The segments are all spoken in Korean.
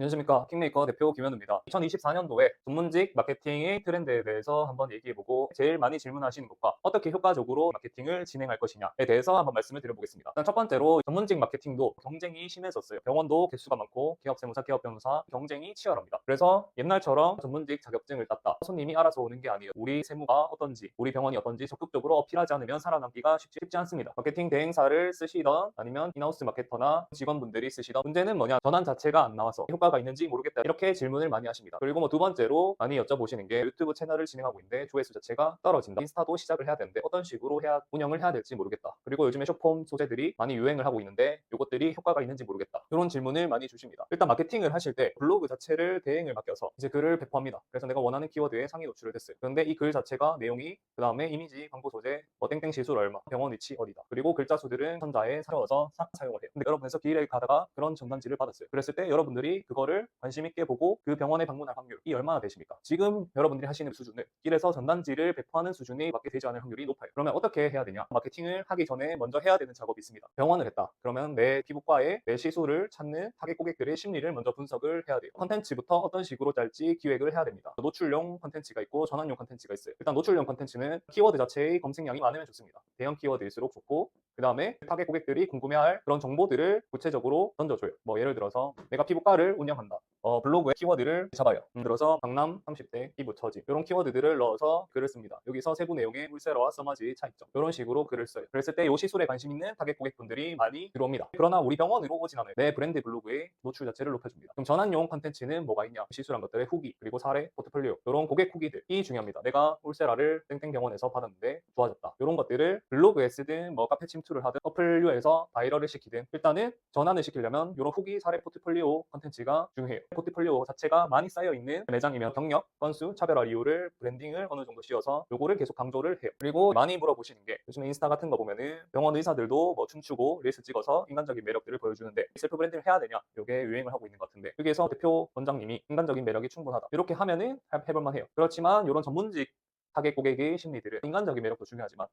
안녕하십니까. 킹메이커 대표 김현우입니다. 2024년도에 전문직 마케팅의 트렌드에 대해서 한번 얘기해보고 제일 많이 질문하시는 것과 어떻게 효과적으로 마케팅을 진행할 것이냐에 대해서 한번 말씀을 드려보겠습니다. 일단 첫 번째로 전문직 마케팅도 경쟁이 심해졌어요. 병원도 개수가 많고 기업세무사, 기업변호사 경쟁이 치열합니다. 그래서 옛날처럼 전문직 자격증을 땄다. 손님이 알아서 오는 게 아니에요. 우리 세무가 어떤지, 우리 병원이 어떤지 적극적으로 어필하지 않으면 살아남기가 쉽지 않습니다. 마케팅 대행사를 쓰시던 아니면 인하우스 마케터나 직원분들이 쓰시던 문제는 뭐냐? 전환 자체가 안 나와서 효과가 있는지 모르겠다. 이렇게 질문을 많이 하십니다. 그리고 뭐 두 번째로 많이 여쭤보시는 게 유튜브 채널을 진행하고 있는데 조회수 자체가 떨어진다. 인스타도 시작을 해야 되는데 어떤 식으로 운영을 해야 될지 모르겠다. 그리고 요즘에 숏폼 소재들이 많이 유행을 하고 있는데 이것들이 효과가 있는지 모르겠다. 이런 질문을 많이 주십니다. 일단 마케팅을 하실 때 블로그 자체를 대행을 맡겨서 이제 글을 배포합니다. 그래서 내가 원하는 키워드에 상위 노출을 됐어요. 그런데 이 글 자체가 내용이 그 다음에 이미지, 광고 소재, 뭐 땡땡 시술 얼마, 병원 위치 어디다. 그리고 글자 수들은 천자에 세워서 사용을 해요. 근데 여러분에서 길에 가다가 그런 전단지를 받았어요. 그랬을 때 여러분들이 그거를 관심 있게 보고 그 병원에 방문할 확률이 얼마나 되십니까? 지금 여러분들이 하시는 수준은 길에서 전단지를 배포하는 수준이 맞게 되지 않을 확률이 높아요. 그러면 어떻게 해야 되냐? 마케팅을 하기 전에 먼저 해야 되는 작업이 있습니다. 병원을 했다. 그러면 내 피부과에 내 시술을 찾는 타겟 고객들의 심리를 먼저 분석을 해야 돼요. 컨텐츠부터 어떤 식으로 짤지 기획을 해야 됩니다. 노출용 컨텐츠가 있고 전환용 컨텐츠가 있어요. 일단 노출용 컨텐츠는 키워드 자체의 검색량이 많으면 좋습니다. 대형 키워드일수록 좋고 그 다음에 타겟 고객들이 궁금해할 그런 정보들을 구체적으로 던져줘요. 뭐 예를 들어서 내가 피부과를 운영한다. 블로그에 키워드를 잡아요. 들어서 강남 30대 피부 처지 이런 키워드들을 넣어서 글을 씁니다. 여기서 세부 내용의 울세라와 써마지의 차이점 이런 식으로 글을 써요. 그랬을 때 이 시술에 관심 있는 타겟 고객분들이 많이 들어옵니다. 그러나 우리 병원으로 오진 않아요. 내 브랜드 블로그의 노출 자체를 높여줍니다. 그럼 전환용 컨텐츠는 뭐가 있냐? 시술한 것들의 후기 그리고 사례, 포트폴리오 이런 고객 후기들이 중요합니다. 내가 울세라를 땡땡 병원에서 받았는데 좋아졌다. 이런 것들을 블로그에 쓰든 뭐 카페 침투를 하든 어플류에서 바이럴을 시키든 일단은 전환을 시키려면 이런 후기, 사례, 포트폴리오 컨텐츠가 중요해요. 포트폴리오 자체가 많이 쌓여있는 매장이면 경력, 건수, 차별화 이유를 브랜딩을 어느 정도 씌워서 요거를 계속 강조를 해요. 그리고 많이 물어보시는 게 요즘에 인스타 같은 거 보면은 병원 의사들도 뭐 춤추고 릴스 찍어서 인간적인 매력들을 보여주는데 셀프 브랜딩을 해야 되냐? 요게 유행을 하고 있는 것 같은데 여기에서 대표 원장님이 인간적인 매력이 충분하다. 이렇게 하면은 해볼만 해요. 그렇지만 이런 전문직 타겟 고객의 심리들은 인간적인 매력도 중요하지만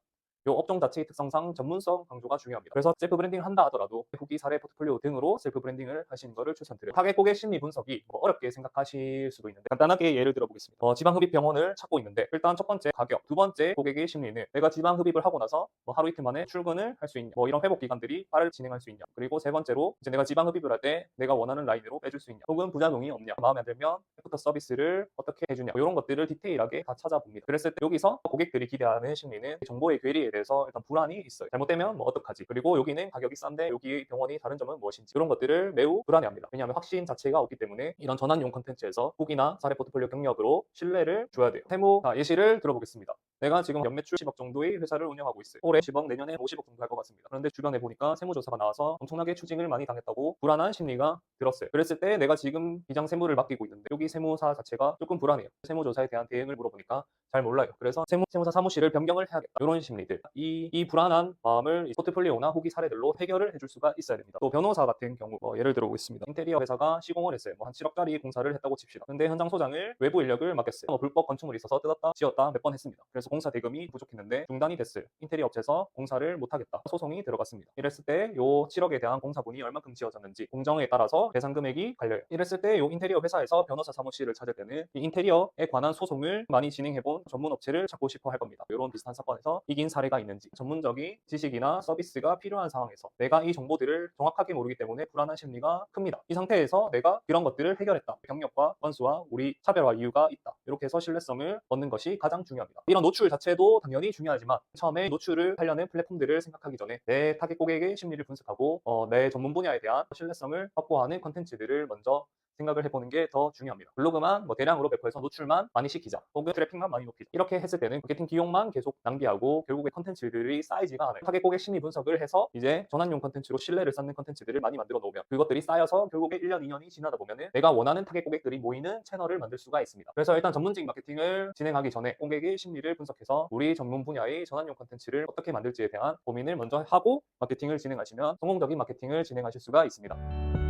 이 업종 자체의 특성상 전문성 강조가 중요합니다. 그래서 셀프 브랜딩을 한다 하더라도 후기, 사례, 포트폴리오 등으로 셀프 브랜딩을 하시는 것을 추천드려요. 타겟 고객 심리 분석이 어렵게 생각하실 수도 있는데 간단하게 예를 들어보겠습니다. 지방흡입 병원을 찾고 있는데 일단 첫 번째 가격, 두 번째 고객의 심리는 내가 지방흡입을 하고 나서 뭐 하루 이틀 만에 출근을 할 수 있냐, 뭐 이런 회복 기간들이 빠르게 진행할 수 있냐, 그리고 세 번째로 이제 내가 지방흡입을 할 때 내가 원하는 라인으로 빼줄 수 있냐, 혹은 부작용이 없냐, 마음에 안 들면 애프터 서비스를 어떻게 해주냐, 이런 것들을 디테일하게 다 찾아봅니다. 그랬을 때 여기서 고객들이 기대하는 심리는 정보의 괴리에 대해서 일단 불안이 있어요. 잘못되면 뭐 어떡하지? 그리고 여기는 가격이 싼데 여기 병원이 다른 점은 무엇인지 이런 것들을 매우 불안해합니다. 왜냐하면 확신 자체가 없기 때문에 이런 전환용 콘텐츠에서 후기나 사례 포트폴리오 경력으로 신뢰를 줘야 돼요. 세무 예시를 들어보겠습니다. 내가 지금 연매출 10억 정도의 회사를 운영하고 있어요. 올해 10억, 내년에 50억 정도 할 것 같습니다. 그런데 주변에 보니까 세무조사가 나와서 엄청나게 추징을 많이 당했다고 불안한 심리가 들었어요. 그랬을 때 내가 지금 비장 세무를 맡기고 있는데 여기 세무사 자체가 조금 불안해요. 세무조사에 대한 대응을 물어보니까 잘 몰라요. 그래서 세무사 사무실을 변경을 해야겠다. 이런 심리들. 이 불안한 마음을 포트폴리오나 후기 사례들로 해결을 해줄 수가 있어야 됩니다. 또 변호사 같은 경우 예를 들어보겠습니다. 인테리어 회사가 시공을 했어요. 뭐 한 7억짜리 공사를 했다고 칩시다. 근데 현장 소장을 외부 인력을 맡겼어요. 불법 건축물이 있어서 뜯었다 지었다 몇 번 했습니다. 그래서 공사 대금이 부족했는데 중단이 됐어요. 인테리어 업체에서 공사를 못하겠다. 소송이 들어갔습니다. 이랬을 때 요 7억에 대한 공사분이 얼마큼 지어졌는지 공정에 따라서 배상 금액이 갈려요. 이랬을 때 요 인테리어 회사에서 변호사 사무실을 찾을 때는 이 인테리어에 관한 소송을 많이 진행해본 전문 업체를 찾고 싶어 할 겁니다. 이런 비슷한 사건에서 이긴 사례가 있는지 전문적인 지식이나 서비스가 필요한 상황에서 내가 이 정보들을 정확하게 모르기 때문에 불안한 심리가 큽니다. 이 상태에서 내가 이런 것들을 해결했다. 경력과 건수와 우리 차별화 이유가 있다. 이렇게 해서 신뢰성을 얻는 것이 가장 중요합니다. 이런 노출 자체도 당연히 중요하지만 처음에 노출을 하려는 플랫폼들을 생각하기 전에 내 타겟 고객의 심리를 분석하고 내 전문 분야에 대한 신뢰성을 확보하는 컨텐츠들을 먼저 생각을 해보는 게 더 중요합니다. 블로그만 뭐 대량으로 배포해서 노출만 많이 시키자 혹은 트래픽만 많이 높이자 이렇게 했을 때는 마케팅 비용만 계속 낭비하고 결국에 컨텐츠들이 쌓이지가 않아요. 타겟 고객 심리 분석을 해서 이제 전환용 컨텐츠로 신뢰를 쌓는 컨텐츠들을 많이 만들어 놓으면 그것들이 쌓여서 결국에 1년, 2년이 지나다 보면은 내가 원하는 타겟 고객들이 모이는 채널을 만들 수가 있습니다. 그래서 일단 전문직 마케팅을 진행하기 전에 고객의 심리를 분석해서 우리 전문 분야의 전환용 컨텐츠를 어떻게 만들지에 대한 고민을 먼저 하고 마케팅을 진행하시면 성공적인 마케팅을 진행하실 수가 있습니다.